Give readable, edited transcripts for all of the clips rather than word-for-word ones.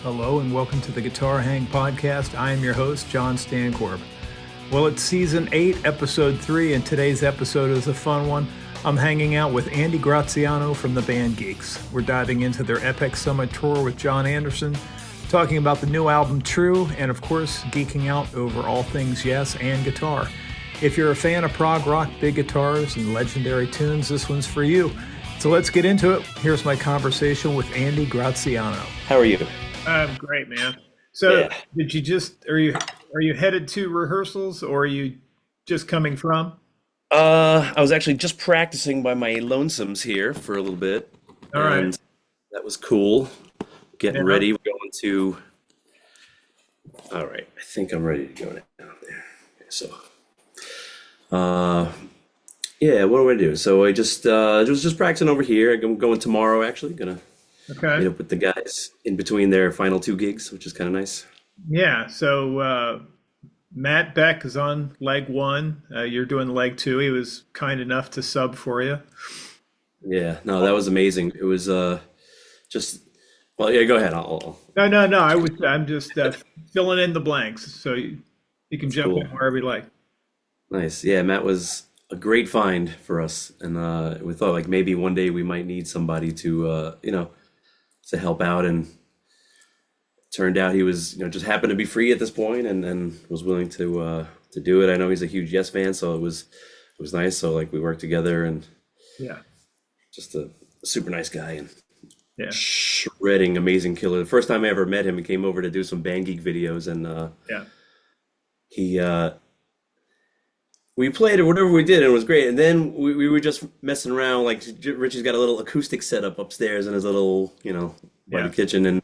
Hello and welcome to the Guitar Hang Podcast. I am your host, Jon Stankorb. Well, it's season 8, episode 3, and today's episode is a fun one. I'm hanging out with Andy Graziano from the Band Geeks. We're diving into their epic summit tour with Jon Anderson, talking about the new album True, and of course, geeking out over all things Yes and guitar. If you're a fan of prog rock, big guitars, and legendary tunes, this one's for you. So let's get into it. Here's my conversation with Andy Graziano. How are you? I'm great, man. So, Did you just are you headed to rehearsals, or are you just coming from? I was actually just practicing by my lonesomes here for a little bit. All right. And that was cool. Getting ready. We're going to. All right. I think I'm ready to go now. There. Okay, so, what do I do? So I just was just practicing over here. I'm going tomorrow. Actually, gonna meet up with the guys in between their final 2 gigs, which is kind of nice. Yeah. So Matt Beck is on leg 1. You're doing leg 2. He was kind enough to sub for you. Yeah. No, that was amazing. It was just. Well, yeah. Go ahead. I'll... No. I'm just filling in the blanks, so you can jump in wherever you like. Nice. Yeah, Matt was a great find for us, and we thought like maybe one day we might need somebody to to help out, and turned out he was just happened to be free at this point and was willing to do it. I know he's a huge Yes fan, so it was nice. So like we worked together, and just a super nice guy, and shredding amazing killer. The first time I ever met him, he came over to do some Band Geek videos, and we played or whatever we did, and it was great. And then we were just messing around. Like Richie's got a little acoustic setup upstairs in his little, by the kitchen, and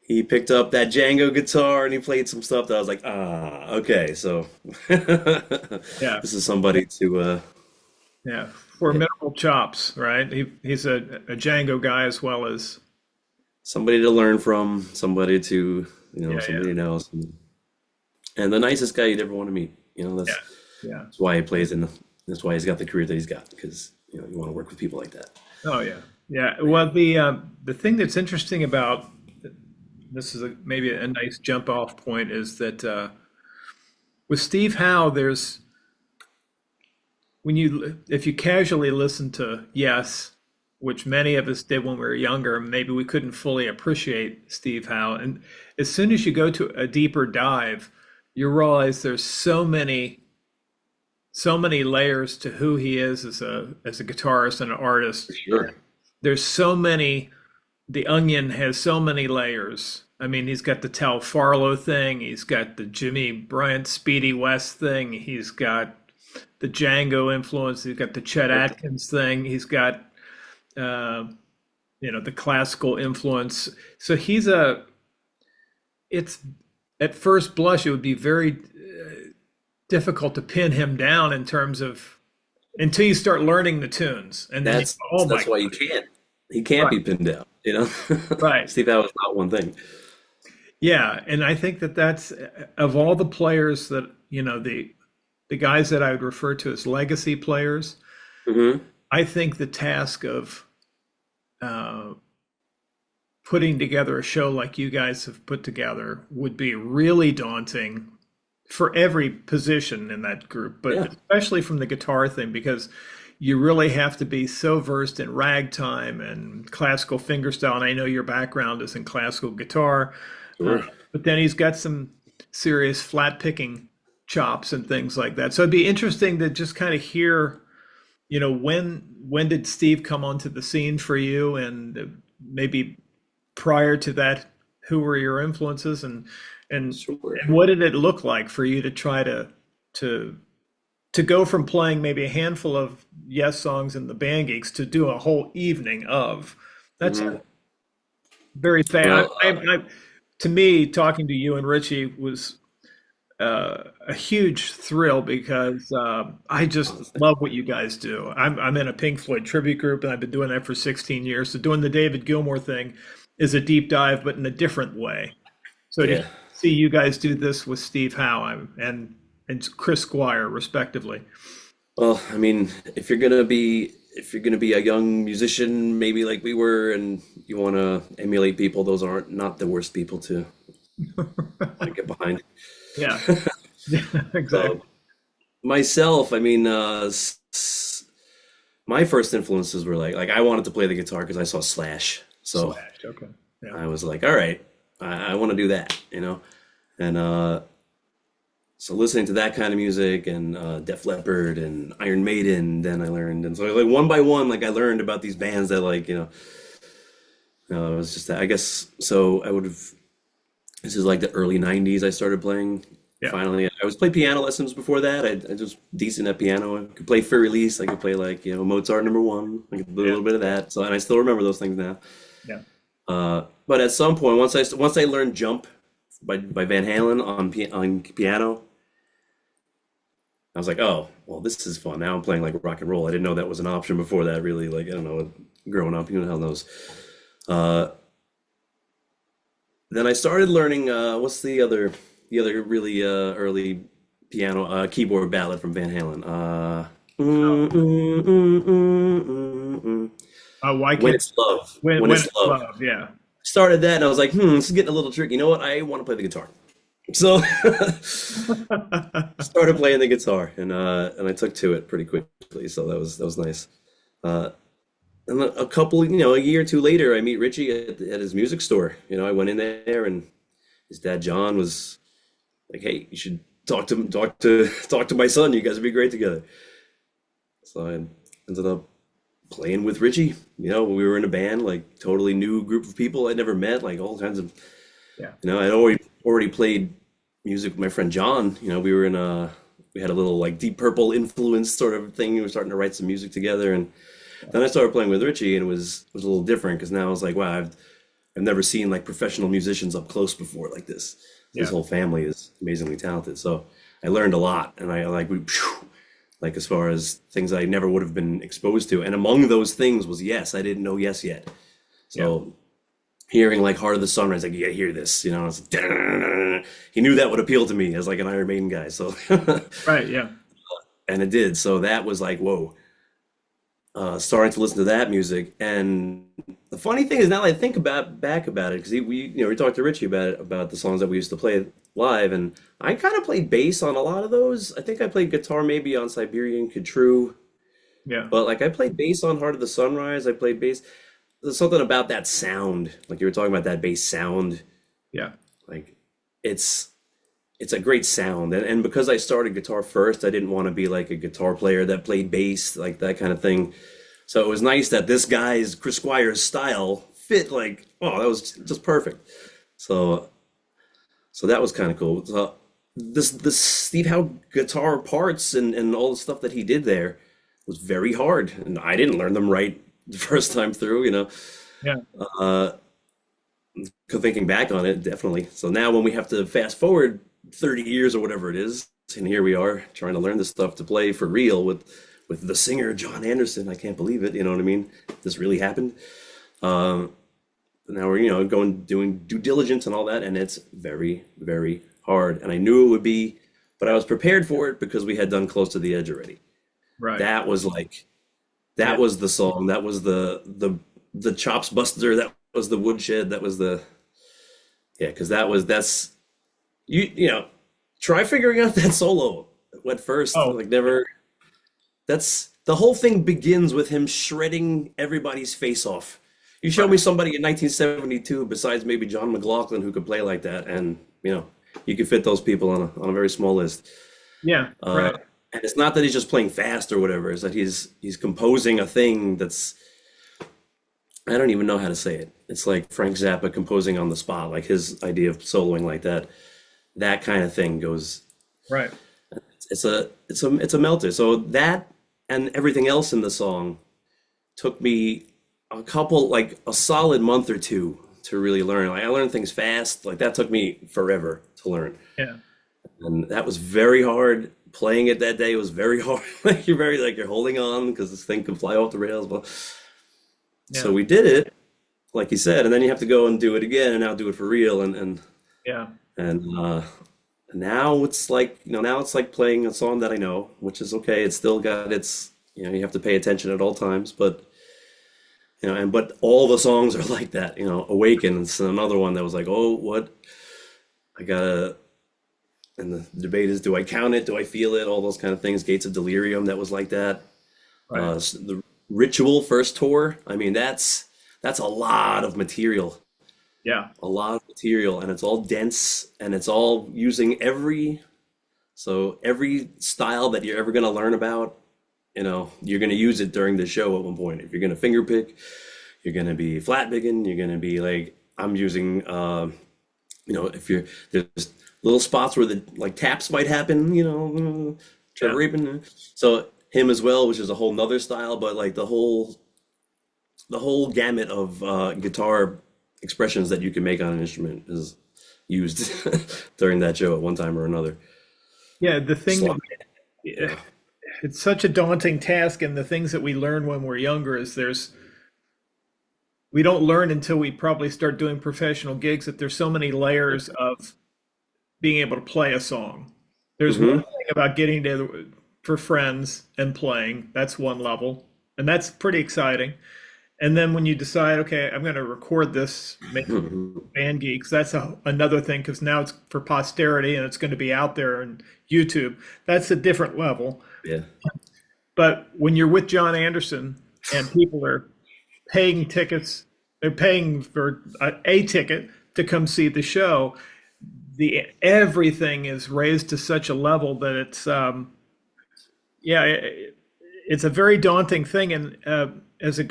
he picked up that Django guitar and he played some stuff that I was like, okay, so this is somebody to formidable chops, right? He's a Django guy as well as somebody to learn from, somebody to somebody else, and the nicest guy you'd ever want to meet. That's why he plays that's why he's got the career that he's got, because you want to work with people like that. Oh yeah. Well, the thing that's interesting about this is maybe a nice jump off point is that with Steve Howe, if you casually listen to Yes, which many of us did when we were younger, maybe we couldn't fully appreciate Steve Howe, and as soon as you go to a deeper dive, you realize there's so many layers to who he is as a guitarist and an artist. Sure. There's so many. The Onion has so many layers. I mean, he's got the Tal Farlow thing. He's got the Jimmy Bryant, Speedy West thing. He's got the Django influence. He's got the Chet Atkins thing. He's got, the classical influence. So it's at first blush, it would be very difficult to pin him down in terms of until you start learning the tunes, and then that's why you can't. He can't be pinned down. Right. Steve Howe is not one thing. Yeah, and I think that's of all the players that the guys that I would refer to as legacy players. Mm-hmm. I think the task of putting together a show like you guys have put together would be really daunting for every position in that group, but especially from the guitar thing, because you really have to be so versed in ragtime and classical fingerstyle. And I know your background is in classical guitar, but then he's got some serious flat picking chops and things like that. So it'd be interesting to just kind of hear, when did Steve come onto the scene for you, and maybe prior to that, who were your influences, and what did it look like for you to try to go from playing maybe a handful of Yes songs in the Band Geeks to do a whole evening of? That's very fast. To me, talking to you and Richie was a huge thrill, because I just love what you guys do. I'm in a Pink Floyd tribute group, and I've been doing that for 16 years. So doing the David Gilmour thing is a deep dive, but in a different way. So to see you guys do this with Steve Howe and Chris Squire, respectively. Well, I mean, if you're gonna be if you're going to be a young musician, maybe like we were, and you want to emulate people, those aren't not the worst people to get behind. Yeah. Yeah, Uh, exactly. myself, I mean, my first influences were like I wanted to play the guitar because I saw Slash, so Slash. Okay. Yeah. I was like, all right, I want to do that, and so listening to that kind of music and Def Leppard and Iron Maiden, then I learned, and so like one by one, like I learned about these bands that like it was just that I guess so I would have. This is like the early '90s. I started playing. Yeah. Finally, I was playing piano lessons before that. I just decent at piano. I could play for release. I could play like Mozart number one. I could do a Yeah. little bit of that. So and I still remember those things now. Yeah. But at some point, once I learned Jump by Van Halen on piano, I was like, oh, well, this is fun. Now I'm playing like rock and roll. I didn't know that was an option before that. Really, like I don't know, growing up, who the hell knows. Uh, then I started learning. What's the other really early piano keyboard ballad from Van Halen? Why When can't it's love. When when it's it's love. love? Yeah. Started that and I was like, this is getting a little tricky. You know what? I want to play the guitar. So started playing the guitar and I took to it pretty quickly. So that was nice. Uh, and a couple, a year or two later, I meet Richie at his music store. I went in there and his dad John was like, "Hey, you should talk to my son. You guys would be great together." So I ended up playing with Richie. We were in a band, like totally new group of people I'd never met, like all kinds of, Yeah. I'd already played music with my friend John. We had a little like Deep Purple influence sort of thing. We were starting to write some music together, and then I started playing with Richie, and it was a little different because now I was like, wow, I've never seen like professional musicians up close before like this. His Yeah. whole family is amazingly talented, so I learned a lot, and I like as far as things I never would have been exposed to, and among those things was Yes. I didn't know Yes yet, Yeah. so hearing like Heart of the Sunrise, like you gotta hear this, it's like, he knew that would appeal to me as like an Iron Maiden guy, so Right. Yeah. and it did. So that was like, whoa, starting to listen to that music. And the funny thing is, now that I think back about it, because we talked to Richie about it, about the songs that we used to play live, and I kind of played bass on a lot of those. I think I played guitar maybe on Siberian Could True, Yeah. but like I played bass on Heart of the Sunrise. I played bass. There's something about that sound, like you were talking about that bass sound, Yeah. like it's it's a great sound. And because I started guitar first, I didn't want to be like a guitar player that played bass, like that kind of thing. So it was nice that this guy's Chris Squire's style fit like, oh, that was just perfect. So that was kind of cool. So this Steve Howe guitar parts and all the stuff that he did there was very hard, and I didn't learn them right the first time through. Yeah. Uh, Thinking back on it, definitely. So now when we have to fast forward 30 years or whatever it is, and here we are trying to learn this stuff to play for real with the singer Jon Anderson. I can't believe it. You know what I mean? This really happened. Um, Now we're going doing due diligence and all that, and it's very, very hard. And I knew it would be, but I was prepared for it because we had done Close to the Edge already. Right. That was like Yeah. that was the song. That was the chops buster. That was the woodshed. That was the yeah. Because that's try figuring out that solo at first. Oh, Like never. That's the whole thing begins with him shredding everybody's face off. You show me right. somebody in 1972 besides maybe John McLaughlin who could play like that, and you could fit those people on a very small list. Yeah. Uh, Right. and it's not that he's just playing fast or whatever; it's that he's composing a thing that's I don't even know how to say it. It's like Frank Zappa composing on the spot, like his idea of soloing like that. That kind of thing goes. Right. It's a melter. So that and everything else in the song took me like a solid month or two to really learn. Like I learned things fast. Like that took me forever to learn. Yeah. And that was very hard. Playing it that day was very hard. Like you're holding on because this thing can fly off the rails. But so Yeah. we did it, like you said, and then you have to go and do it again and now do it for real. Yeah. And now it's like now it's like playing a song that I know, which is okay. It's still got its You have to pay attention at all times, but but all the songs are like that. Awaken is another one that was like, oh, what? I gotta, and the debate is, do I count it? Do I feel it? All those kind of things. Gates of Delirium, that was like that. Right. The Ritual first tour, I mean, that's a lot of material, Yeah. and it's all dense, and it's all using every style that you're ever gonna learn about. You're gonna use it during the show at one point. If you're gonna finger pick, you're gonna be flat picking. You're gonna be like, I'm using, if there's little spots where the like taps might happen. Yeah. Trevor Rabin. So him as well, which is a whole nother style, but like the whole gamut of guitar expressions that you can make on an instrument is used during that show at one time or another. Yeah. The thing Slide, that yeah. it's such a daunting task, and the things that we learn when we're younger is we don't learn until we probably start doing professional gigs that there's so many layers of being able to play a song. There's one Hmm. thing about getting together for friends and playing. That's one level, and that's pretty exciting. And then when you decide, okay, I'm going to record this, make Band Geeks, that's another thing because now it's for posterity and it's going to be out there on YouTube. That's a different level. Yeah. But when you're with Jon Anderson and people are paying tickets, they're paying for a ticket to come see the show. The everything is raised to such a level that it's a very daunting thing. And as a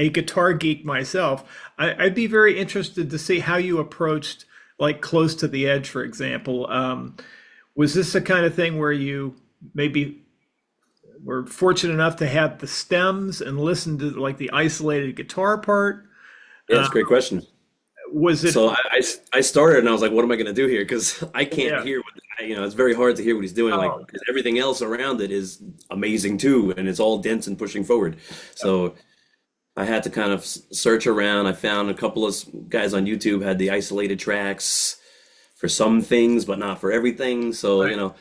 guitar geek myself, I'd be very interested to see how you approached like Close to the Edge, for example. Was this the kind of thing where you maybe were fortunate enough to have the stems and listen to like the isolated guitar part? Yeah, that's a great question. Was it? So I started and I was like, what am I going to do here? Because I can't Yeah. hear it's very hard to hear what he's doing. Like, Oh, 'cause everything else around it is amazing too, and it's all dense and pushing forward. So I had to kind of search around. I found a couple of guys on YouTube had the isolated tracks for some things, but not for everything. So, right.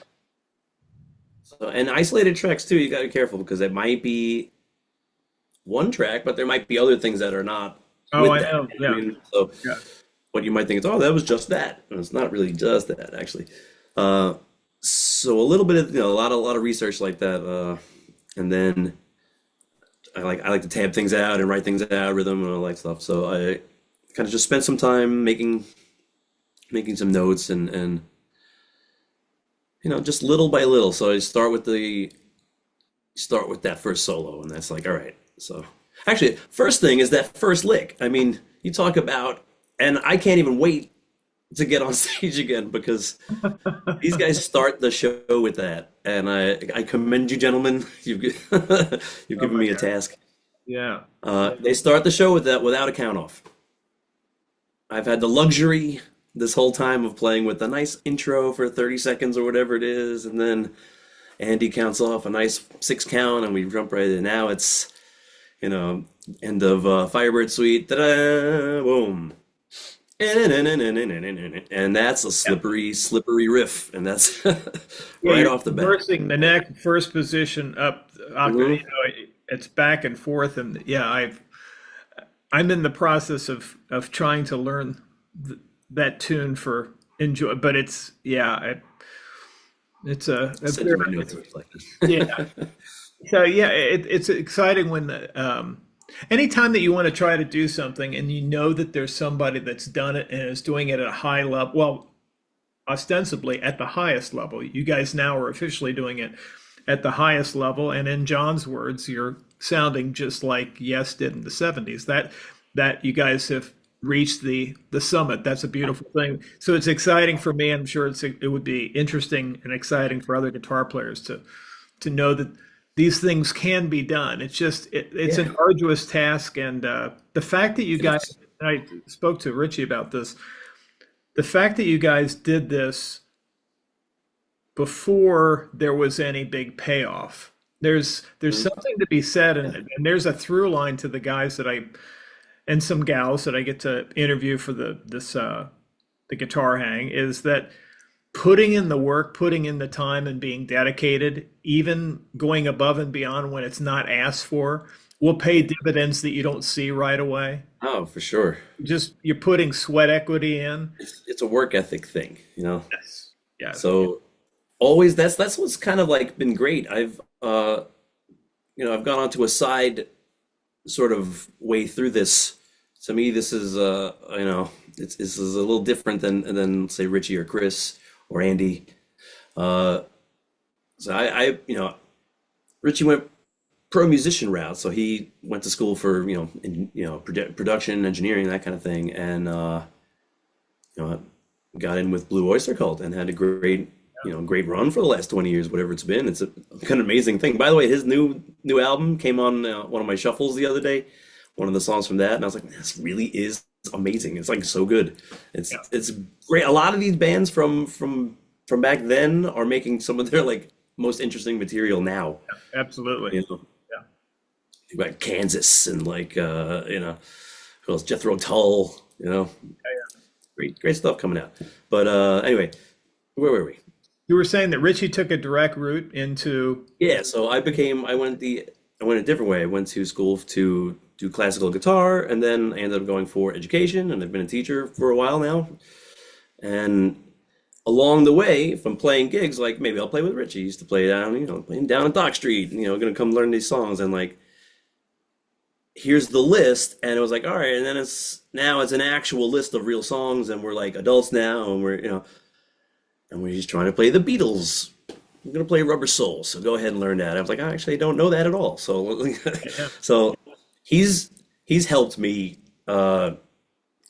and isolated tracks too, you got to be careful because it might be one track, but there might be other things that are not Oh, with I that. know. Yeah. So Yeah. what you might think is, oh, that was just that. And it's not really just that, actually. Uh, so a little bit of, a lot of research like that. And then I like to tab things out and write things out, rhythm and all that stuff. So I kind of just spent some time making some notes and just little by little. So I start with that first solo, and that's like, all right. So actually, first thing is that first lick. I mean, you talk about, and I can't even wait to get on stage again because these guys start the show with that, and I commend you, gentlemen. You've Oh given my me a God. task. Yeah. They start the show with that without a count off. I've had the luxury this whole time of playing with a nice intro for 30 seconds or whatever it is, and then Andy counts off a nice six count, and we jump right in. Now it's, you know, end of Firebird Suite, ta-da, boom. And that's a Yeah. slippery, slippery riff, and that's Yeah, right you're off the bat. reversing the neck, first position up the octave. Hmm. It's back and forth, and yeah, I'm in the process of trying to learn that tune for enjoy, but it's yeah, it's a Send you very my notes. yeah. So yeah, it's exciting when anytime that you want to try to do something and you know that there's somebody that's done it and is doing it at a high level, well, ostensibly at the highest level. You guys now are officially doing it at the highest level, and in John's words, you're sounding just like Yes did in the '70s. That you guys have reached the summit. That's a beautiful thing. So it's exciting for me. I'm sure it would be interesting and exciting for other guitar players to know that these things can be done. It's just it's Yeah, an arduous task, and the fact that you it guys, is. and I spoke to Richie about this, the fact that you guys did this before there was any big payoff. There's Mhm. something to be said, Yeah. and there's a through line to the guys that I and some gals that I get to interview for the guitar hang is that putting in the work, putting in the time, and being dedicated, even going above and beyond when it's not asked for, will pay dividends that you don't see right away. Oh, for sure. Just you're putting sweat equity in. It's a work ethic thing, you know. Yes. Yeah. So always that's what's kind of like been great. I've gone onto a side sort of way through this. To me, this is this is a little different than say Richie or Chris or Andy. Uh, so Richie went pro musician route, so he went to school for production engineering, that kind of thing, and you know got in with Blue Oyster Cult and had a great run for the last 20 years, whatever it's been. It's a kind of amazing thing. By the way, his new album came on one of my shuffles the other day, one of the songs from that, and I was like, this really is amazing. It's like so good. Yeah. It's great. A lot of these bands from back then are making some of their like most interesting material now. Absolutely. You know, Yeah. think about Kansas and like who else? Jethro Tull. Great stuff coming out. But anyway, where were we? You were saying that Richie took a direct route into. Yeah, so I went a different way. I went to school to do classical guitar, and then I ended up going for education, and I've been a teacher for a while now. And along the way, from playing gigs, like maybe I'll play with Richie. He used to play playing down on Dock Street, gonna come learn these songs, and like here's the list, and it was like, all right, and then it's an actual list of real songs, and we're like adults now, and we're just trying to play the Beatles. I'm gonna play Rubber Soul, so go ahead and learn that. I was like, I actually don't know that at all. So, Yeah. so he's helped me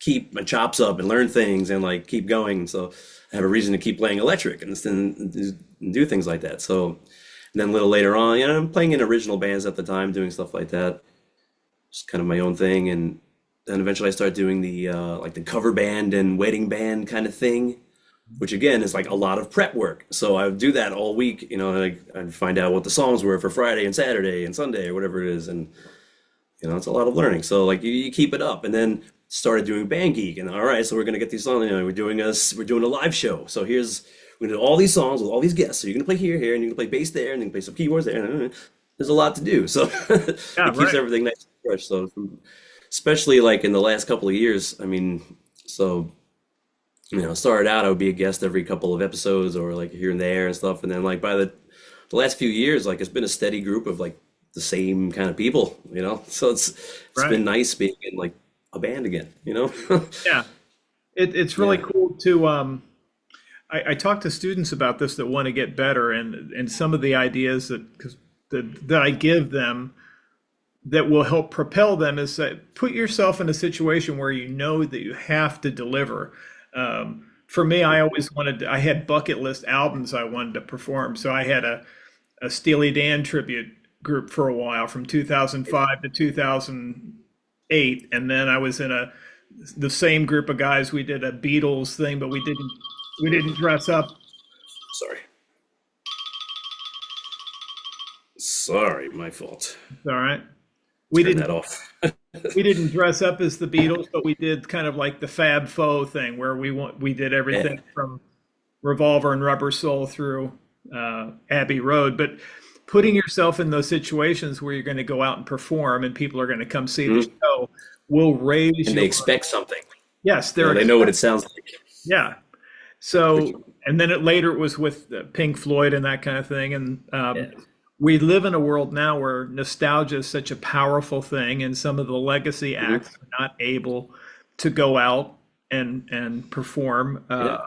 keep my chops up and learn things and like keep going. So I have a reason to keep playing electric and do things like that. So and then a little later on, I'm playing in original bands at the time, doing stuff like that, just kind of my own thing. And then eventually I started doing the like the cover band and wedding band kind of thing, which again is like a lot of prep work. So I would do that all week, like I'd find out what the songs were for Friday and Saturday and Sunday or whatever it is. And, it's a lot of learning. So like you keep it up and then started doing Band Geek and all right, so we're going to get these songs, we're doing a live show. So we're going to do all these songs with all these guests. So you're going to play here, and you're going to play bass there, and you can play some keyboards there. There's a lot to do. So Yeah. it keeps Right. everything nice and fresh. So especially like in the last couple of years, I mean, so started out, I would be a guest every couple of episodes or like here and there and stuff. And then like by the last few years, like it's been a steady group of like the same kind of people, So it's Right. been nice being in like a band again. Yeah. It's really Yeah. cool to. I talk to students about this that want to get better, and some of the ideas that I give them that will help propel them is that put yourself in a situation where you know that you have to deliver. For me, I had bucket list albums I wanted to perform. So I had a Steely Dan tribute group for a while from 2005 to 2008. And then I was in the same group of guys. We did a Beatles thing, but we didn't dress up. Sorry. Sorry, my fault. All right. We Turn didn't that off. we didn't dress up as the Beatles, but we did kind of like the Fab Faux thing where we did Yeah. everything from Revolver and Rubber Soul through Abbey Road. But putting yourself in those situations where you're going to go out and perform and people are going to come see the Mhm. show will raise And they your. expect something. Yes, they're They know what it sounds like. yeah. Which, So and then later it was with Pink Floyd and that kind of thing. And yeah. we live in a world now where nostalgia is such a powerful thing, and some of the legacy Mhm. acts are not able to go out and perform. Yeah.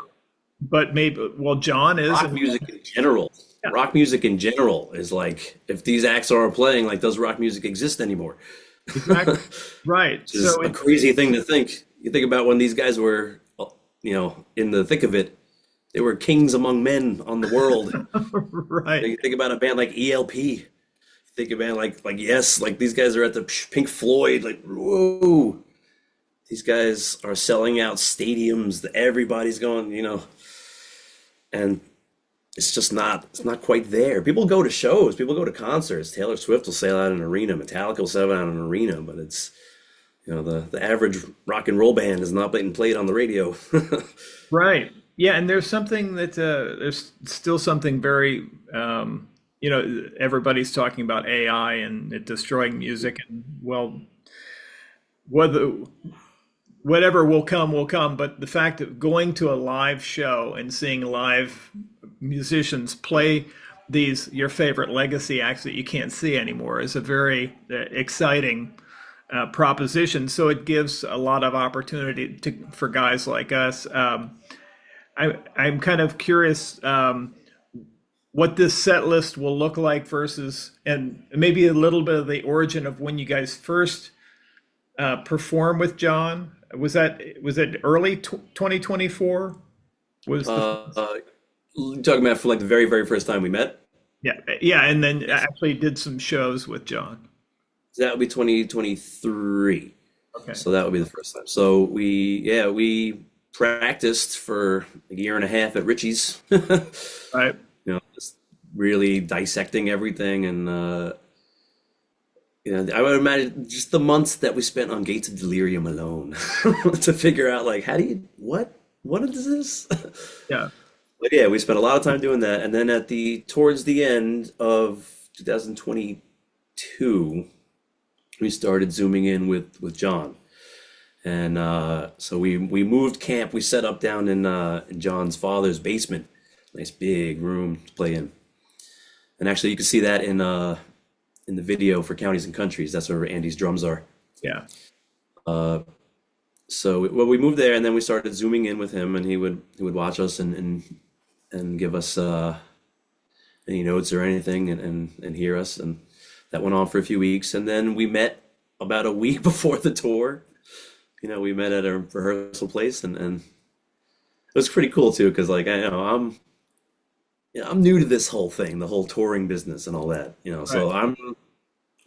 But maybe, well, John is, Rock and music in general. yeah, Rock music in general is like, if these acts aren't playing, like, does rock music exist anymore? exactly right. Which is So a crazy thing to think. You think about when these guys were, in the thick of it, they were kings among men on the world. right, You think about a band like ELP. Think of a band like Yes, like these guys are at the Pink Floyd, like, whoa. These guys are selling out stadiums. Everybody's going, and it's not quite there. People go to shows, people go to concerts. Taylor Swift will sell out an arena, Metallica will sell out an arena, but it's the average rock and roll band is not being played on the radio. right. Yeah, and there's something that there's still something very everybody's talking about AI and it destroying music, and well, whether whatever will come, but the fact of going to a live show and seeing live musicians play these your favorite legacy acts that you can't see anymore is a very exciting proposition. So it gives a lot of opportunity for guys like us. I'm kind of curious what this set list will look like versus, and maybe a little bit of the origin of when you guys first perform with Jon. Was it early 2024? Was the Talking about for like the very, very first time we met. Yeah, yeah, and then actually did some shows with Jon. That would be 2023. Okay. So that would be the first time. So we practiced for a year and a half at Richie's. Right. Just really dissecting everything, and I would imagine just the months that we spent on Gates of Delirium alone to figure out like what is this? Yeah. But yeah, we spent a lot of time doing that, and then towards the end of 2022, we started zooming in with Jon, and so we moved camp. We set up down in Jon's father's basement, nice big room to play in, and actually you can see that in the video for Counties and Countries. That's where Andy's drums are. Yeah. So we moved there, and then we started zooming in with him, and he would watch us and give us any notes or anything, and hear us, and that went on for a few weeks, and then we met about a week before the tour. We met at a rehearsal place, and it was pretty cool too, because like I'm new to this whole thing, the whole touring business and all that. So Right.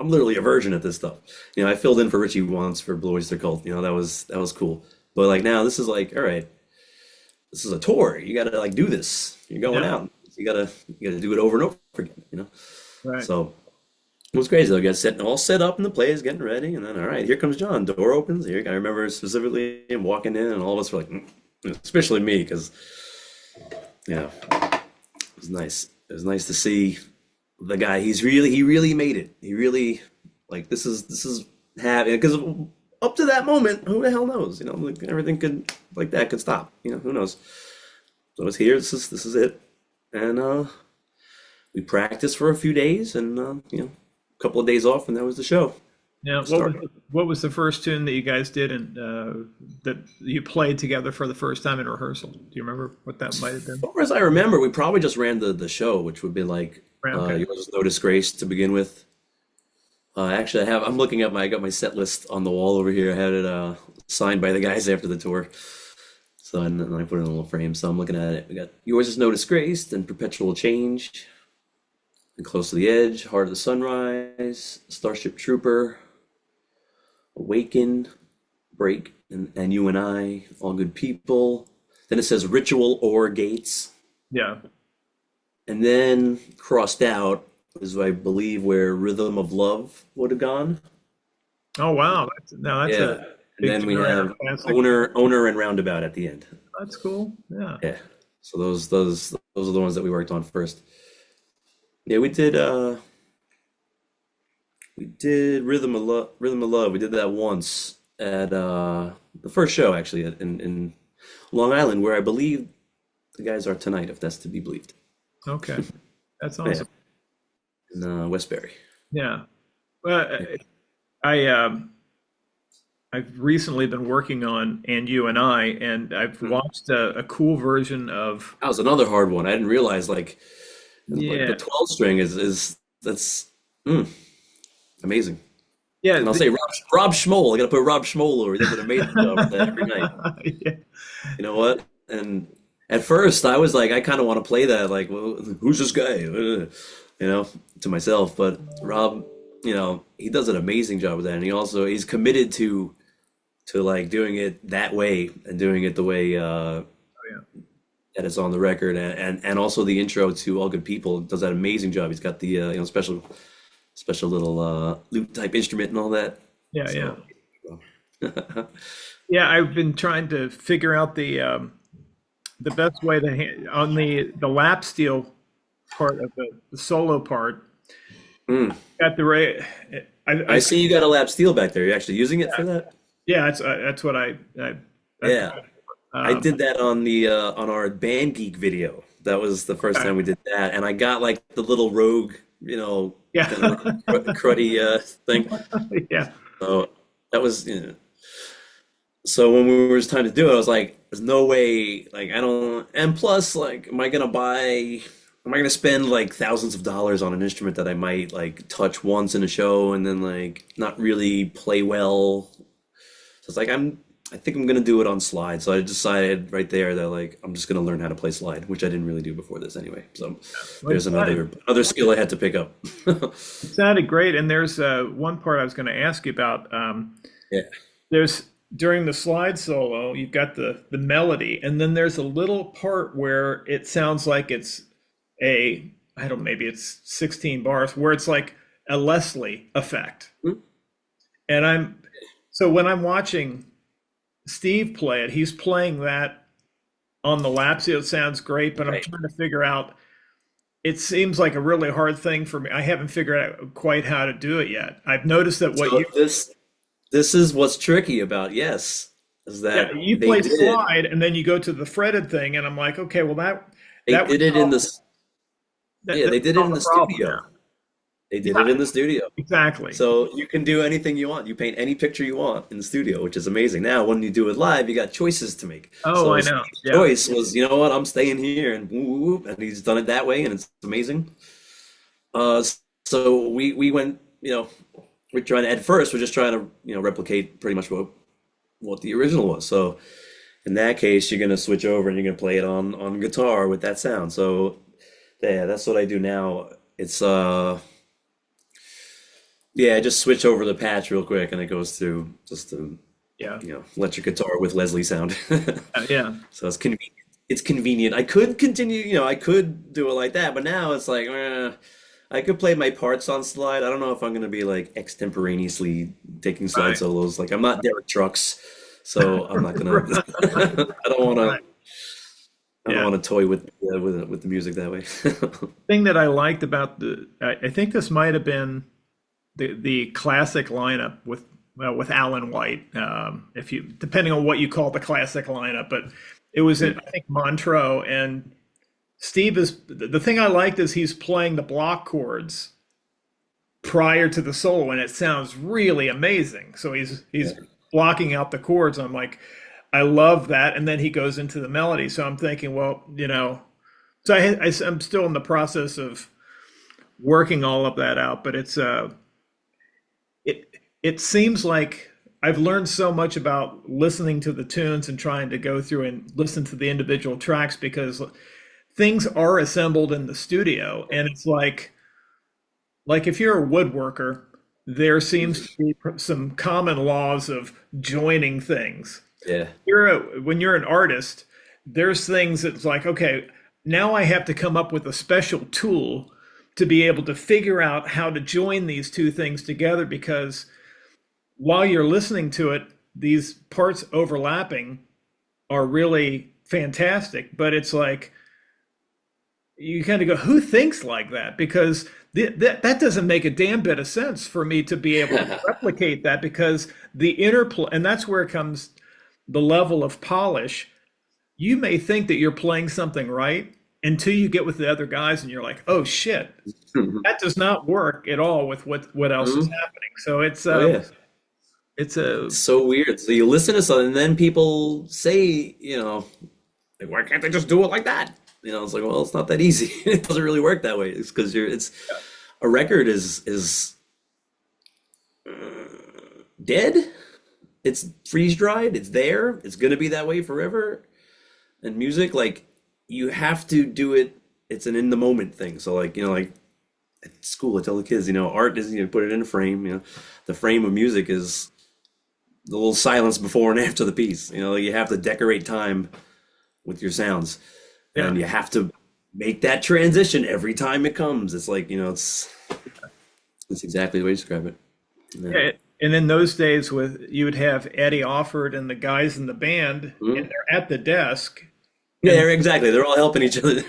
I'm literally a virgin at this stuff. I filled in for Richie once for Blue Oyster Cult. That was cool. But like now, this is like, all right, this is a tour. You got to like do this. You're going Yeah. out. You gotta do it over and over again. Right. So it was crazy though. Got all set up, and the play is getting ready, and then all right, here comes Jon. Door opens. Here, I remember specifically him walking in, and all of us were like, especially me, because it was nice. It was nice to see the guy. He really made it. He really like this is having, because up to that moment, who the hell knows? Like everything could stop. Who knows? So it's here. This is it, and we practiced for a few days, and a couple of days off, and that was the show. Yeah. Started. What was the first tune that you guys did and that you played together for the first time in rehearsal? Do you remember what that might have been? As far as I remember, we probably just ran the show, which would be like Right, okay. Yours is No Disgrace to begin with. Actually, I'm looking at I got my set list on the wall over here. I had it signed by the guys after the tour. So, and then I put it in a little frame. So I'm looking at it. We got Yours is No Disgrace, then Perpetual Change, and Close to the Edge, Heart of the Sunrise, Starship Trooper, Awaken, Break, and You and I, All Good People. Then it says Ritual or Gates. Yeah. And then crossed out is, I believe, where Rhythm of Love would have gone. Oh wow. That's Yeah. a And big then we turnaround. have Classic. Owner and Roundabout at the end. That's cool. Yeah. Yeah. So those are the ones that we worked on first. Yeah, we did Rhythm of Love. Rhythm of Love. We did that once at the first show, actually, in Long Island, where I believe the guys are tonight, if that's to be believed. Okay. That's Yeah, awesome. in Westbury. Yeah. Well, I I've recently been working on And You and I, and I've watched a cool version of That was another hard one. I didn't realize like the yeah 12 string is that's amazing. yeah And I'll say Rob Schmoll. I gotta put Rob Schmoll over. He does an amazing job with that every night. yeah You know what? And at first I was like, I kind of want to play that, like, well, who's this guy? To myself. But Rob, he does an amazing job with that, and he's committed to like doing it that way and doing it the way yeah that is on the record, and also the intro to All Good People does that amazing job. He's got the special little lute type instrument and all that. yeah yeah. So Yeah, I've been trying to figure out the best way to on the lap steel part of the solo part. Mm. At the rate, I see you got a lap steel back there. You're actually using it for that? yeah, that's what I that's Yeah. I did that on the on our Band Geek video. That was the first time we did that, and I got like the little Rogue, yeah kind of like cruddy thing. yeah So that was, so when it was time to do it, I was like, "There's no way, like I don't." And plus, like, Am I gonna spend like thousands of dollars on an instrument that I might like touch once in a show and then like not really play well? So it's like I think I'm gonna do it on slide. So I decided right there that like I'm just gonna learn how to play slide, which I didn't really do before this anyway. So well, there's another skill I had to pick up. it sounded great. And there's one part I was going to ask you about. Yeah. There's during the slide solo, you've got the melody, and then there's a little part where it sounds like it's I don't know, maybe it's 16 bars, where it's like a Leslie effect. Hmm. And so when I'm watching Steve play it, he's playing that on the lap steel. It sounds great, but I'm Right. trying to figure out. It seems like a really hard thing for me. I haven't figured out quite how to do it yet. I've noticed that what So this is what's tricky about yes, is yeah, that you play slide and then you go to the fretted thing, and I'm like, okay, well they that would did it in solve this yeah, that they would did it solve in the the problem studio. now. They did it Yeah, in the studio. exactly. So you can do anything you want. You paint any picture you want in the studio, which is amazing. Now, when you do it live, you got choices to make. Oh, So I know. Steve's Yeah. choice was, you know what, I'm staying here, and whoop, whoop, whoop, and he's done it that way, and it's amazing. Uh, so we went, we're trying to, at first, we're just trying to, replicate pretty much what the original was. So in that case, you're gonna switch over and you're gonna play it on guitar with that sound. So yeah, that's what I do now. It's yeah, just switch over the patch real quick, and it goes through just to Yeah. electric guitar with Leslie sound. Yeah. So it's convenient. It's convenient. I could continue, I could do it like that, but now it's like I could play my parts on slide. I don't know if I'm gonna be like extemporaneously taking slide Right. solos. Like I'm not Derek Trucks, so I'm not gonna. Right. I don't want to. Right. I don't Yeah. want to toy with the music that way. Thing that I liked about I think this might have been the classic lineup with well, with Alan White, if you depending on what you call the classic lineup, but it was in, I think Montreux, and Steve is the thing I liked is he's playing the block chords prior to the solo, and it sounds really amazing. So Yeah. he's blocking out the chords. I'm like, I love that, and then he goes into the melody. So I'm thinking, well, so I'm still in the process of working all of that out, but it seems like I've learned so much about listening to the tunes and trying to go through and listen to the individual tracks because things are assembled in the studio, and it's like if you're a woodworker, there seems to be some common laws of joining things. Yeah. When you're an artist, there's things that's like, okay, now I have to come up with a special tool to be able to figure out how to join these two things together because while you're listening to it, these parts overlapping are really fantastic, but it's like you kind of go, who thinks like that? Because that doesn't make a damn bit of sense for me to be able to replicate that because the interplay, and that's where it comes the level of polish. You may think that you're playing something right until you get with the other guys and you're like, oh shit, that does not work at all with what else is Mhm. happening. So Oh yeah. it's a It's so weird. So you listen to something, and then people say, like, why can't they just do it like that? It's like, well, it's not that easy. It doesn't really work that way. It's because it's a record is dead. It's freeze dried. It's there. It's gonna be that way forever. And music, like, you have to do it. It's an in the moment thing. So like at school, I tell the kids, art is put it in a frame. The frame of music is the little silence before and after the piece. You have to decorate time with your sounds, yeah. and you have to make that transition every time it comes. It's like, it's exactly the way you describe it. Yeah. Yeah, and in those days, you would have Eddie Offord and the guys in the band, and Mhm. they're at the desk, Yeah, And exactly. They're all helping each other.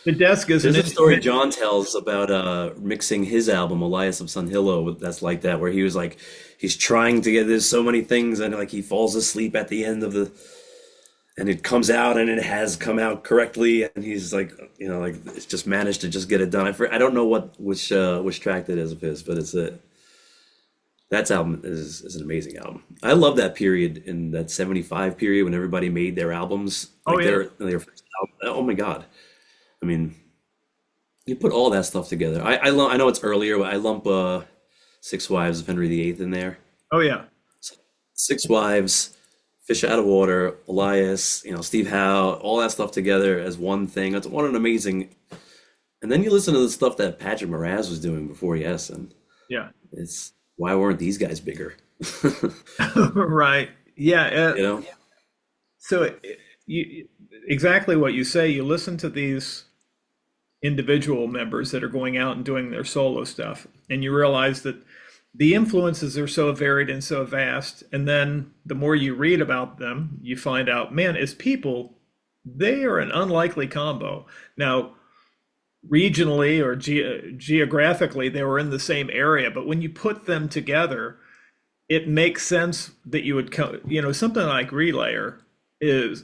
the desk is an There's a story instrument. John tells about mixing his album Elias of Sun Hillo that's like that, where he was like he's trying to get there's so many things and like he falls asleep at the end of the and it comes out and it has come out correctly and he's like like it's just managed to just get it done. I don't know which track that is of his, but it's a that album is an amazing album. I love that period in that 75 period when everybody made their albums Oh like yeah. their first album. Oh my God. I mean, you put all that stuff together. I know it's earlier, but I lump Six Wives of Henry VIII in there. Oh yeah. So, Six Wives, Fish Out of Water, Elias, Steve Howe, all that stuff together as one thing. That's what an amazing. And then you listen to the stuff that Patrick Moraz was doing before Yes, and Yeah. it's why weren't these guys bigger? Right. Yeah. You know? So you exactly what you say. You listen to these individual members that are going out and doing their solo stuff, and you realize that the influences are so varied and so vast. And then the more you read about them, you find out, man, as people, they are an unlikely combo. Now, regionally or geographically, they were in the same area, but when you put them together, it makes sense that you would come, something like Relayer is,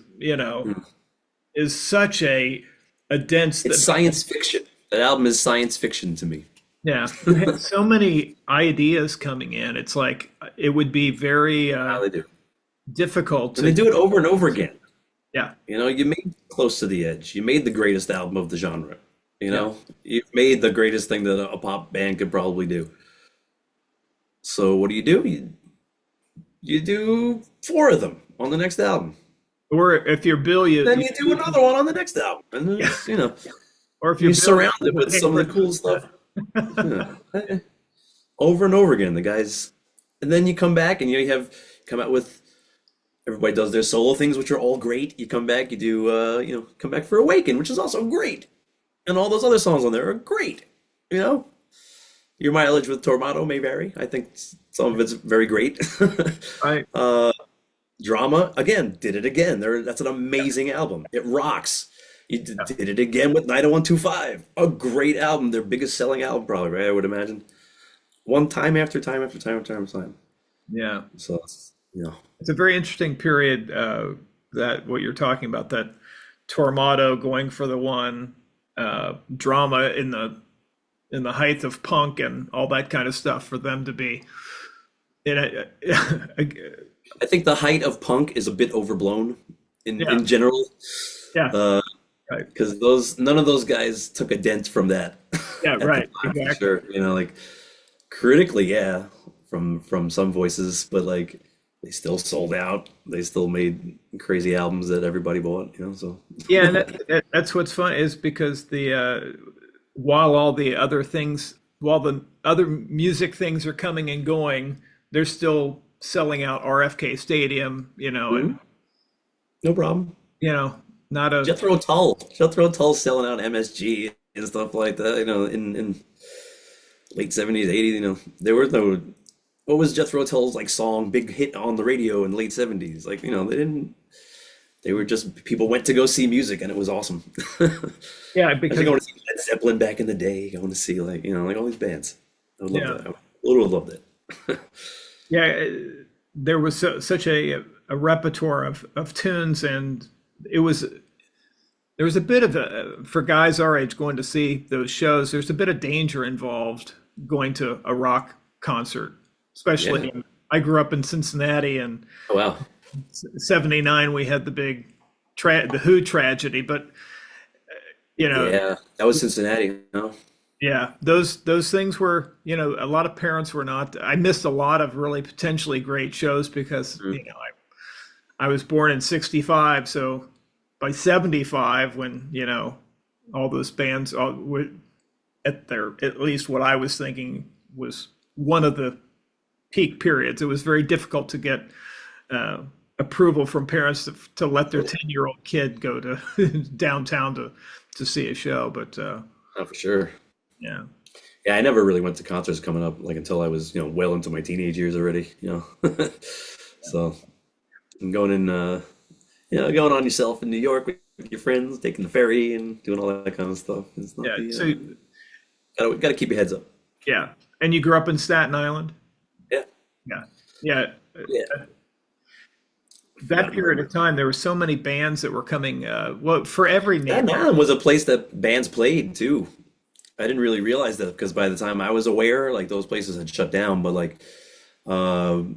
is such a dense It's that, science fiction. That album is science fiction to me. yeah, you had so many ideas coming in. It's like it would be very How they do. difficult And they to, do it over and over again. yeah, You made Close to the Edge. You made the greatest album of the genre. yeah. You've made the greatest thing that a pop band could probably do. So what do? You do four of them on the next album. Or if you're Bill, Then you do another one on the next album. And then, yeah. Or if you you're Bill, surround it with some of the cool stuff. Over and over again, the guys. And then you come back and come out with everybody does their solo things, which are all great. You come back, you do come back for Awaken, which is also great. And all those other songs on there are great. Your mileage with Tormato may vary. I think some of it's very great. I, Drama, again, did it again. That's an amazing album. It rocks. You did it again with 90125. A great album. Their biggest selling album, probably, right? I would imagine. One time after time after time after time after time. yeah. So, It's a very interesting period, that what you're talking about, that Tormato going for the one, drama in the height of punk and all that kind of stuff for them to be in a, I think the height of punk is a bit overblown yeah, in general. yeah, right, Because none of those guys took a dent from that yeah, at the right, time, for exactly. sure. Like critically, yeah, from some voices, but like they still sold out. They still made crazy albums that everybody bought. So Yeah, and that's what's fun is because while all the other things, while the other music things are coming and going, they're still selling out RFK Stadium, Mhm. and No problem. not a, Jethro Tull selling out MSG and stuff like that. In late 70s, 80s. There was no. What was Jethro Tull's song big hit on the radio in late 70s? They didn't. They were just people went to go see music and it was awesome. yeah, I because think I want to see Led Zeppelin back in the day. I want to see all these bands. I would love yeah, that. I would have loved it. yeah, there was such a repertoire of tunes, and it was there was a bit of for guys our age going to see those shows. There's a bit of danger involved going to a rock concert, Yeah. especially. I grew up in Cincinnati, and Oh wow. '79 we had the big the Who tragedy, but you know, Yeah, that was Cincinnati. No. yeah, those things were, a lot of parents were not. I missed a lot of really potentially great shows because Mm. I was born in '65, so by '75, when all those bands were at least what I was thinking was one of the peak periods. It was very difficult to get approval from parents to let their 10-year-old kid go to downtown to see a show. But Oh, for sure. yeah, Yeah, I never really went to concerts coming up until I was well into my teenage years already. So I'm going in going on yourself in New York. We with your friends, taking the ferry and doing all that kind of stuff. It's not Yeah. the So gotta keep your heads up. yeah, and you grew up in Staten Island. Yeah, Yeah. Yeah. yeah. That period of time, there were so many bands that were coming. Well, for every name. Staten Island was a place that bands played too. I didn't really realize that because by the time I was aware, like those places had shut down. But like, oh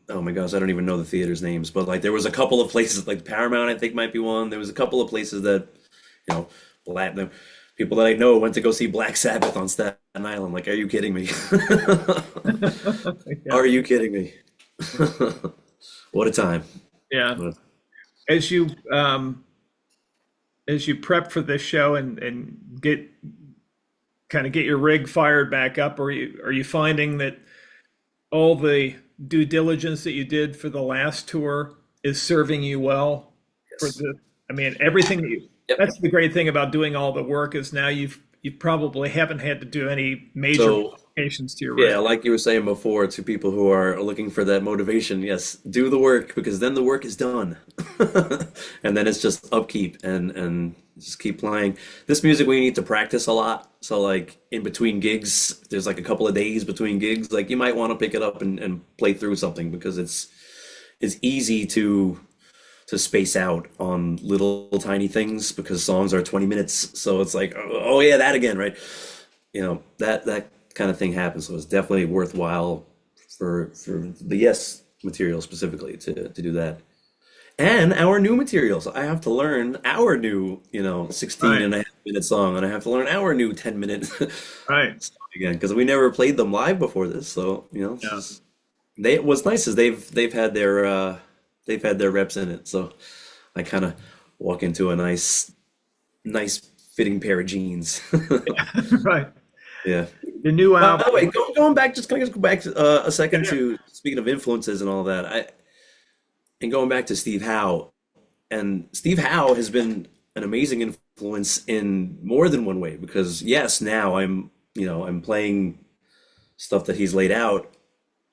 my gosh, I don't even know the theaters' names. But like, there was a couple of places like Paramount, I think might be one. There was a couple of places that, you know, the people that I know went to go see Black Sabbath on Staten Island. Like, are you kidding me? Yeah. Are you kidding me? What a time. Yeah. What a- As you prep for this show and get your rig fired back up, are you finding that all the due diligence that you did for the last tour is serving you well for Yes. the I mean everything that you Yep. that's the great thing about doing all the work is now you probably haven't had to do any major So, modifications to your yeah, rig. like you were saying before, to people who are looking for that motivation, yes, do the work because then the work is done. And then it's just upkeep and just keep playing. This music we need to practice a lot. So like in between gigs, there's like a couple of days between gigs, like you might want to pick it up and play through something because it's easy to space out on little tiny things because songs are 20 minutes. So it's like, oh yeah, that again, right? That kind of thing happens. So it's definitely worthwhile for the Yes material specifically to do that. And our new materials. I have to learn our new, 16 Right, and a half minute song, and I have to learn our new 10-minute right. song again because we never played them live before this. So, this Yeah. is what's nice is they've had their reps in it. So I kind of walk into a nice fitting pair of jeans. Right. Yeah. The new By the way, album. going back, just kind of go back a second Yeah. to speaking of influences and all that. And going back to Steve Howe, and Steve Howe has been an amazing influence in more than one way because yes, now I'm playing stuff that he's laid out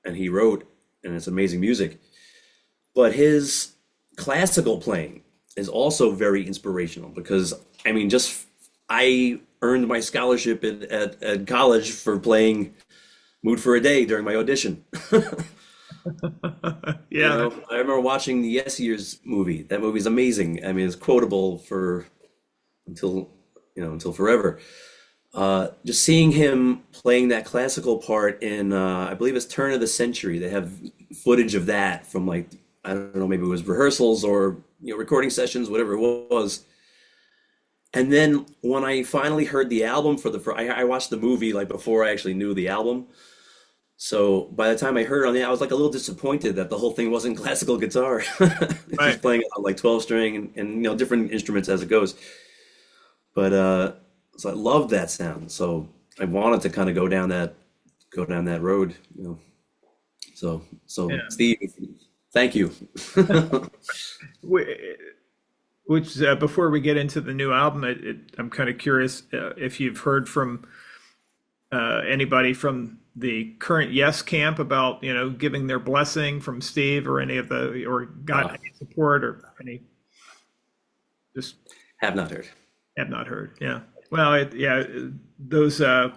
and he wrote, and it's amazing music. But his classical playing is also very inspirational because I mean, just I earned my scholarship at college for playing Mood for a Day during my audition. Yeah. I remember watching the Yes Years movie. That movie's amazing. I mean, it's quotable for until until forever. Just seeing him playing that classical part in, I believe it's Turn of the Century. They have footage of that from like, I don't know, maybe it was rehearsals or recording sessions, whatever it was. And then when I finally heard the album I watched the movie like before I actually knew the album. So by the time I heard it on the, I was like a little disappointed that the whole thing wasn't classical guitar. It's Right. just playing it on like 12 string and different instruments as it goes. But so I loved that sound. So I wanted to kind of go down that road. So Yeah. Steve, thank you. Wh- Which before we get into the new album, I'm kind of curious if you've heard from anybody from the current Yes camp about giving their blessing from Steve or any of the or got Uh, any support or any just have not heard. have not heard. Yeah. Well, yeah, those those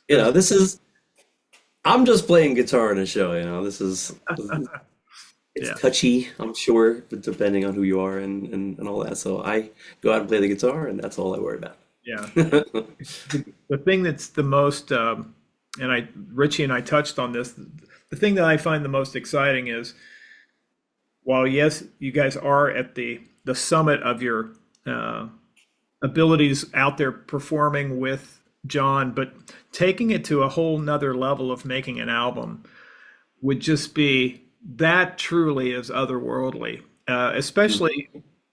This is I'm just playing guitar in a show. It's yeah. touchy, I'm sure, but depending on who you are and all that. So I go out and play the guitar, and that's all I worry about. Yeah. The thing that's the most and Richie and I touched on this. The thing that I find the most exciting is while yes, you guys are at the summit of your uh, abilities out there performing with John, but taking it to a whole nother level of making an album would just be that truly is otherworldly. Especially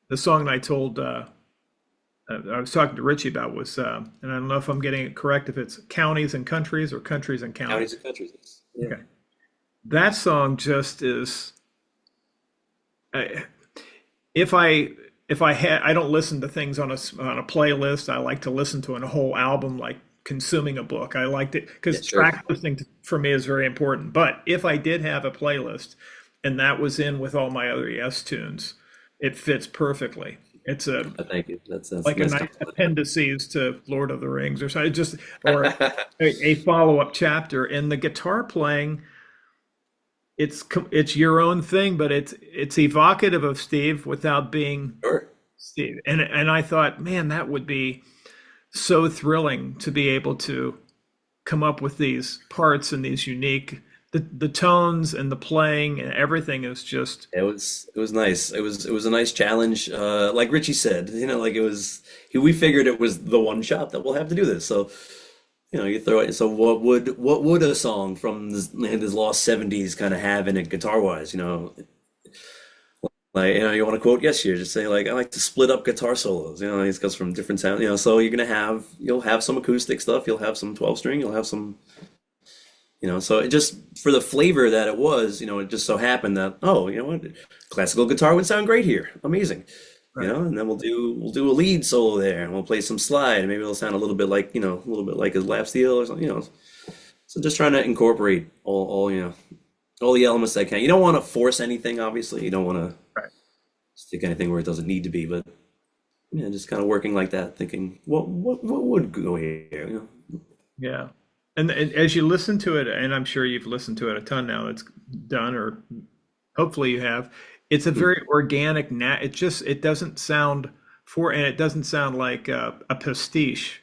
the song that I was talking to Richie about was, and I don't know if I'm getting it correct, if it's counties and countries or countries and Counties counties. and countries. Yeah. Okay. That song just is. I- If I don't listen to things on a playlist. I like to listen to a whole album, like consuming a book. I liked it Yeah, because sure. track listening for me is very important. But if I did have a playlist, and that was in with all my other Yes tunes, it fits perfectly. It's a Thank you. That's a like a nice nice compliment. appendices to Lord of the Rings or something, just or a follow-up chapter. And the guitar playing, it's your own thing, but it's evocative of Steve without being Sure. Steve. And I thought, man, that would be so thrilling to be able to come up with these parts and these unique the tones and the playing and everything is just It was nice. It was a nice challenge. Like Richie said, like we figured it was the one shot that we'll have to do this. So, you throw it. So what would a song from this lost 70s kind of have in it guitar wise, Like, you want to quote Yes Year, just say like I like to split up guitar solos. It goes from different sound, so you'll have some acoustic stuff, you'll have some 12 string, you'll have some. So it just for the flavor that it was, it just so happened that what, classical guitar would sound great here, amazing, right. and then we'll do a lead solo there, and we'll play some slide, and maybe it'll sound a little bit like a little bit like his lap steel or something, So just trying to incorporate all the elements that I can. You don't want to force anything, obviously. You don't want to Right. stick anything where it doesn't need to be, but just kind of working like that, thinking what would go here, Yeah. And as you listen to it, and I'm sure you've listened to it a ton now, it's done, or hopefully you have, it's a very organic, it doesn't sound and it doesn't sound like a pastiche.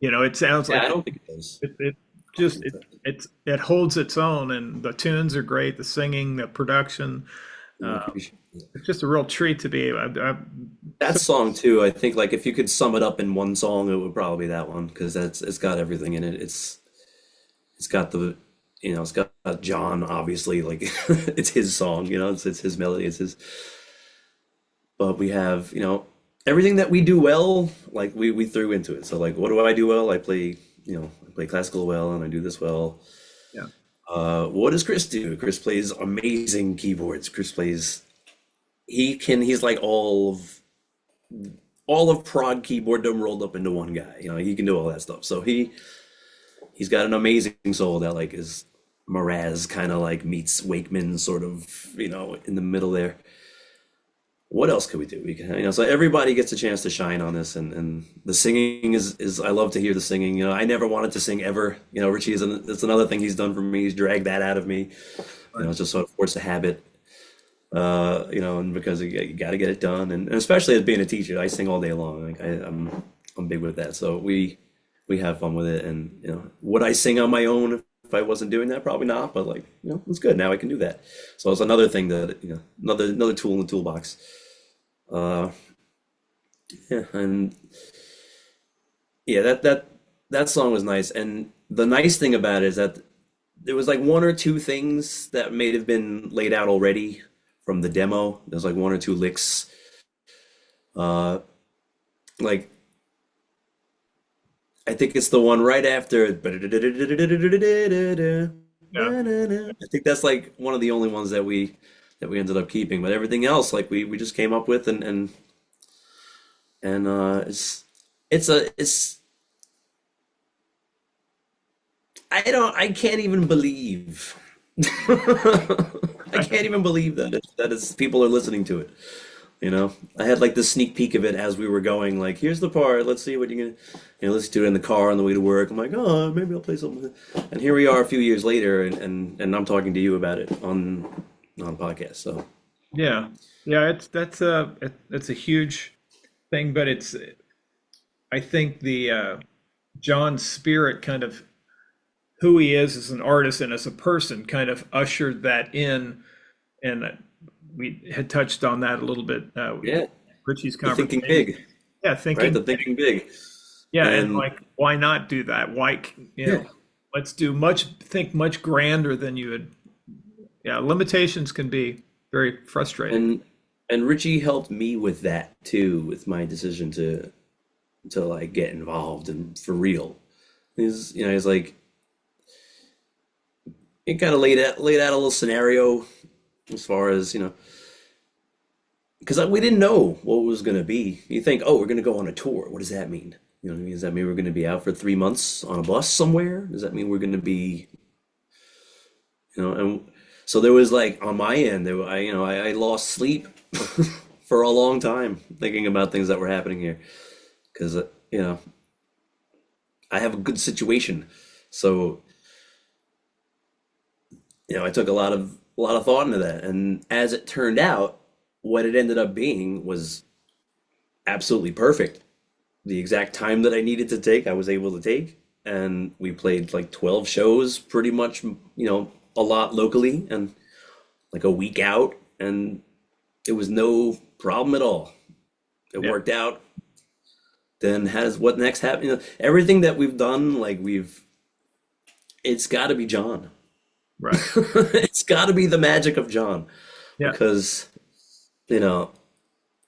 It sounds Yeah, like I don't think it does. it I don't just, think that. it holds its own, and the tunes are great, the singing, the production. I Uh, appreciate it. it's just a real treat to be, That song too, I think like if you could sum it up in one song, it would probably be that one because it's got everything in it. It's got it's got John, obviously, like it's his song, it's his melody, it's his, but we have, everything that we do well, like we threw into it. So like, what do I do well? I play classical well and I do this well. yeah. What does Chris do? Chris plays amazing keyboards. Chris plays, he's like all of Prog keyboarddom rolled up into one guy. He can do all that stuff. So he's got an amazing soul that like is Mraz kind of like meets Wakeman sort of, in the middle there. What else could we do? We can, so everybody gets a chance to shine on this, and the singing is I love to hear the singing. I never wanted to sing ever. Richie it's another thing he's done for me. He's dragged that out of me. It's just sort of forced a habit. And because you got to get it done, and especially as being a teacher, I sing all day long. Like I'm big with that. So we have fun with it, and would I sing on my own if I wasn't doing that? Probably not, but like it's good. Now I can do that. So it's another thing that another tool in the toolbox. Uh, yeah, and yeah, that song was nice, and the nice thing about it is that there was like one or two things that may have been laid out already from the demo. There's like one or two licks, uh, like. I think it's the one right after. Yeah. I think that's like one of the only ones that we ended up keeping. But everything else, like we just came up with, and it's I can't even believe I can't even believe that people are listening to it. I had like the sneak peek of it as we were going, like, here's the part, let's see what you're gonna, let's do it in the car on the way to work. I'm like, oh, maybe I'll play something. And here we are a few years later, and I'm talking to you about it on a podcast. So, Yeah. Yeah, it's a huge thing, but I think the John's spirit, kind of who he is as an artist and as a person, kind of ushered that in, and we had touched on that a little bit with yeah, Richie's the thinking conversation. big, Yeah, right? thinking, The thinking big. yeah, and And like, why not do that? Why, yeah, let's think much grander than you had. Yeah, limitations can be very frustrating. and Richie helped me with that too, with my decision to like get involved and for real. He's like, he kind of laid out a little scenario as far as because we didn't know what it was going to be. You think, oh, we're going to go on a tour. What does that mean? What I mean? Does that mean we're going to be out for 3 months on a bus somewhere? Does that mean we're going to be, and so there was like on my end, I lost sleep for a long time thinking about things that were happening here because you know I have a good situation. So, I took a lot of thought into that. And as it turned out, what it ended up being was absolutely perfect. The exact time that I needed to take, I was able to take. And we played like 12 shows pretty much, a lot locally and like a week out. And it was no problem at all. It Yeah. worked out. Then has what next happened? Everything that we've done, like it's got to be John. Right. It's got to be the magic of John Yeah. because, you know,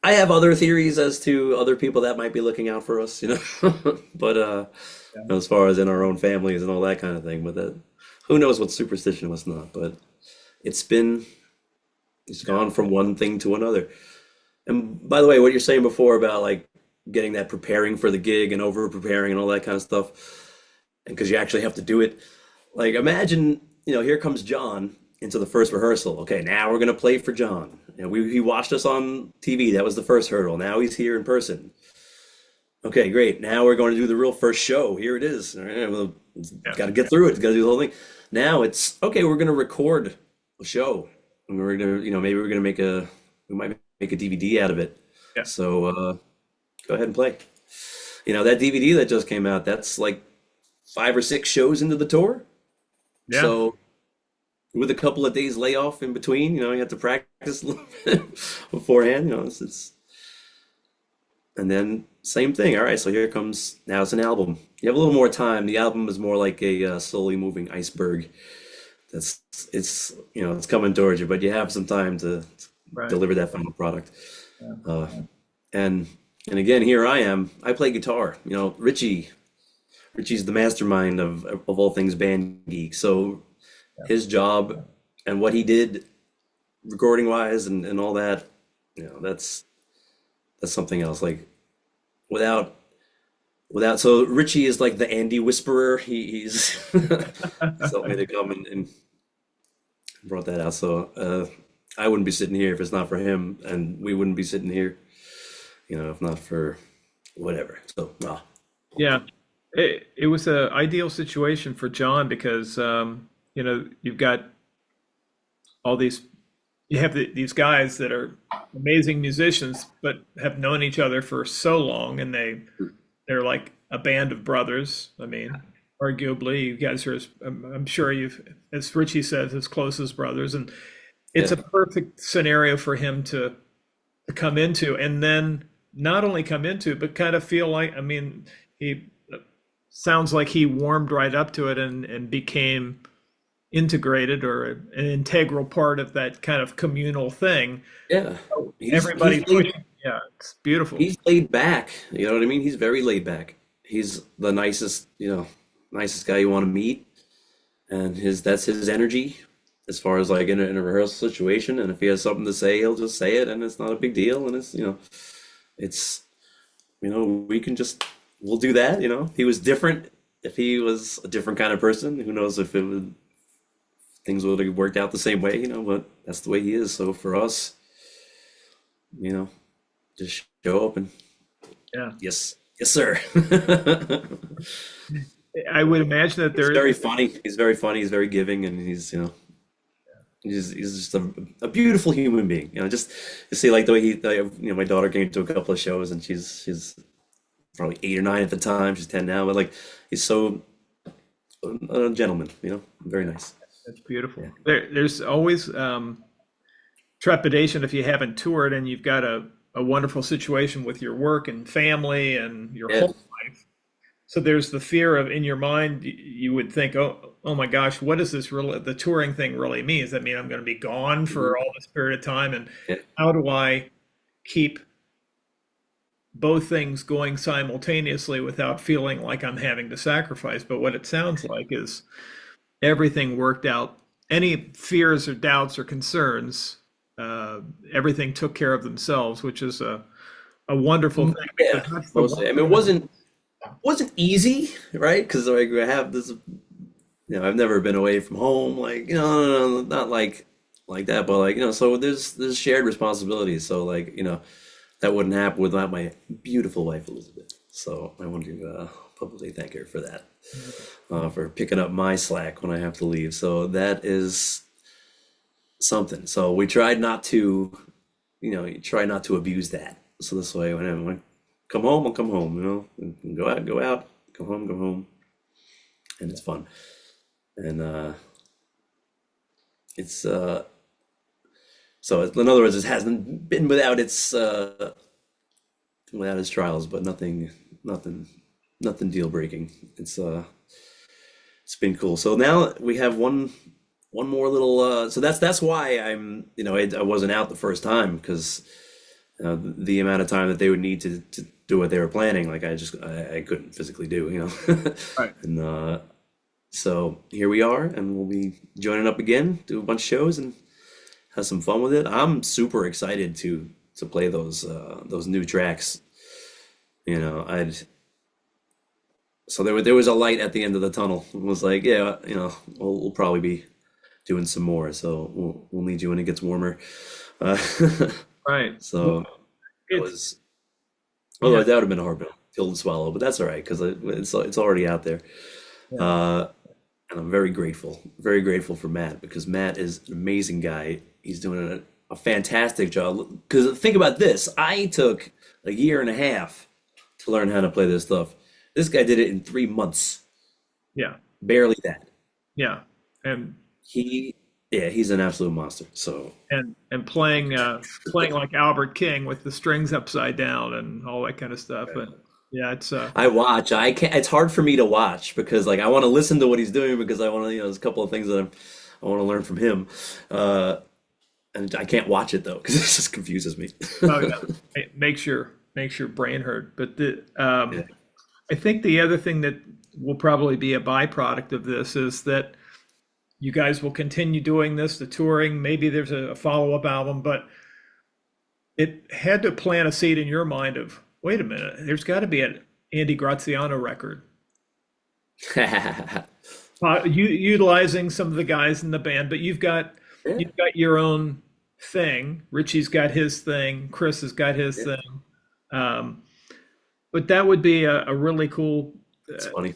I have other theories as to other people that might be looking out for us, but Yeah. as far as in our own families and all that kind of thing, but that who knows what superstition was not, but it's been it's Yeah. gone from one thing to another. And by the way, what you're saying before about like getting that preparing for the gig and over preparing and all that kind of stuff, and because you actually have to do it, like imagine, here comes John into the first rehearsal. Okay, now we're gonna play for John. He watched us on TV. That was the first hurdle. Now he's here in person. Okay, great. Now we're going to do the real first show. Here it is. All right, well, Yeah. got to get through it. Got to do the whole thing. Now it's okay. We're going to record a show, and we're gonna, maybe we're gonna we might make a DVD out of it. Yeah. So go ahead and play. That DVD that just came out. That's like 5 or 6 shows into the tour. Yeah. So with a couple of days layoff in between, you have to practice a little bit beforehand. And then same thing. All right, so here comes now it's an album. You have a little more time. The album is more like a slowly moving iceberg. It's coming towards you, but you have some time to Right. deliver that final product. Yeah. Uh, and again, here I am. I play guitar. Richie's the mastermind of all things Band Geeks. So his job and what he did recording wise and all that, that's something else. Like without so Richie is like the Andy Whisperer. He's somebody to come and brought that out. So I wouldn't be sitting here if it's not for him, and we wouldn't be sitting here, if not for whatever. So Yeah. It was a ideal situation for John because you've got all these you have these guys that are amazing musicians but have known each other for so long, and they're like a band of brothers. I mean, arguably you guys are I'm sure you've, as Richie says, as close as brothers, and it's yeah, a perfect scenario for him to come into, and then not only come into but kind of feel like, I mean, he sounds like he warmed right up to it and became integrated or an integral part of that kind of communal thing. yeah. He's Everybody he's laid, pushing. Yeah, it's beautiful. he's laid back. You know what I mean? He's very laid back. He's the nicest guy you want to meet, and that's his energy as far as like in a rehearsal situation. And if he has something to say, he'll just say it, and it's not a big deal. And it's we can just we'll do that. He was different. If he was a different kind of person, who knows if things would have worked out the same way. But that's the way he is. So for us, just show up and Yeah, yes, yes, sir. I would imagine that He's there. very funny. He's very funny. He's very giving, and he's just a beautiful human being. Just you see like the way my daughter came to a couple of shows, and she's probably 8 or 9 at the time. She's 10 now, but like he's so a gentleman. Very nice. That's beautiful. Yeah, There's always trepidation if you haven't toured and you've got a wonderful situation with your work and family and your yeah, whole life. So there's the fear of, in your mind, you would think, oh my gosh, what does this really, the touring thing really mean? Does that mean I'm going to be gone mhm, for all this period of time? And yeah, how do I keep both things going simultaneously without feeling like I'm having to sacrifice? But what it sounds like is everything worked out. Any fears or doubts or concerns, everything took care of themselves, which is a wonderful thing yeah. because that's the Mostly. one I mean, it thing. wasn't easy, right? Because like I have this, I've never been away from home. Like, no, not like like that. But like, so there's shared responsibilities. So like, that wouldn't happen without my beautiful wife Elizabeth. So I want to publicly thank her for that, for picking up my slack when I have to leave. So that is something. So we tried not to, you try not to abuse that. So this way, when I come home, I'll come home. And go out, go home, and it's fun. And it's so in other words, it hasn't been without its trials, but nothing deal breaking. It's been cool. So now we have one more little. So that's why I wasn't out the first time, because the amount of time that they would need to do what they were planning, like I couldn't physically do, Right. And so here we are, and we'll be joining up again, do a bunch of shows, and have some fun with it. I'm super excited to play those new tracks. So there was a light at the end of the tunnel. It was like, yeah, we'll probably be doing some more. So we'll need you when it gets warmer. Right. So it was. Otherwise, that would have been a hard pill to swallow, but that's all right, because it's already out there. Yeah. And I'm very grateful for Matt, because Matt is an amazing guy. He's doing a fantastic job. Because think about this, I took a year and a half to learn how to play this stuff. This guy did it in 3 months. Yeah. Barely that. Yeah. And he's an absolute monster. So and playing like Albert King with the strings upside down and all that kind of stuff. But yeah, it's I watch. I can't. It's hard for me to watch, because like I want to listen to what he's doing, because I want to. There's a couple of things that I want to learn from him, and I can't watch it though, because it just confuses me. oh yeah, it makes your brain hurt. But I think the other thing that will probably be a byproduct of this is that you guys will continue doing this, the touring. Maybe there's a follow-up album, but it had to plant a seed in your mind of, wait a minute, there's got to be an Andy Graziano record. Utilizing some of the guys in the band, but you've got your own thing. Richie's got his thing. Chris has got his thing. But that would be a really cool. That's funny.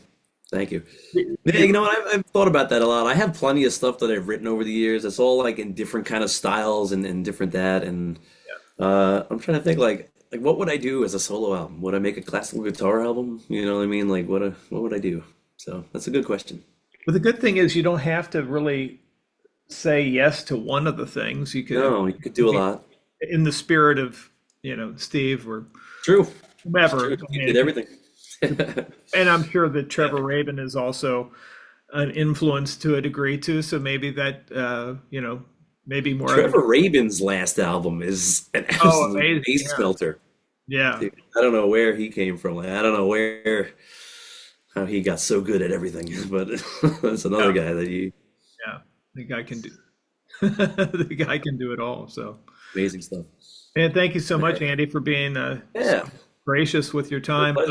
Thank you. Yeah, you know what? I've thought about that a lot. I have plenty of stuff that I've written over the years. It's all like in different kind of styles and different that. And I'm trying to think like what would I do as a solo album? Would I make a classical guitar album? You know what I mean? Like what would I do? So that's a good question. But the good thing is you don't have to really say yes to one of the things. You could do a lot in the spirit of Steve or True. whomever. You did everything. And I'm sure that Trevor Rabin is also an influence to a degree too. So maybe that maybe more. Trevor Rabin's last album is an absolute bass smelter. Yeah. Dude, I don't know where he came from. Like, I don't know how he got so good at everything, but that's another guy that you. Yeah, the guy can do. The guy can do it all. So amazing stuff. And thank you so much, Andy, for being gracious with your time. All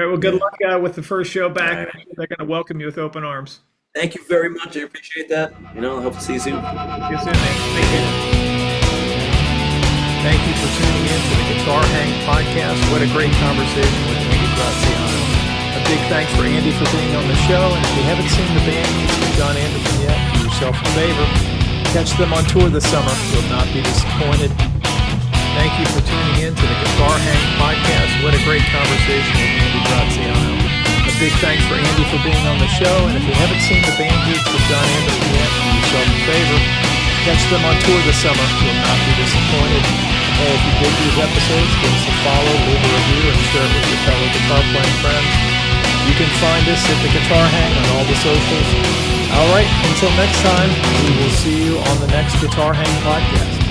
right. Well, good luck with the first show back. Right. They're going to welcome you with open arms. Thank you very much. I appreciate that. I hope to see you soon. See you soon, man. Thank you. Thank you for tuning in to the Guitar Hang podcast. What a great conversation with Andy Graziano. A big thanks for Andy for being on the show. And if you haven't seen the Band Geeks with Jon Anderson yet, do yourself a favor. Catch them on tour this summer. You'll not be disappointed. Thank you for tuning in to the Guitar Hang podcast. What a great conversation with Andy Graziano. A big thanks for Andy for being on the show. And if you haven't seen the Band Geeks with Jon Anderson yet, do yourself a favor. Catch them on tour this summer. You'll not be disappointed. Hey, if you dig these episodes, give us a follow, leave a review, and share it with your fellow guitar playing friends. You can find us at the Guitar Hang on all the socials. All right, until next time, we will see you on the next Guitar Hang podcast.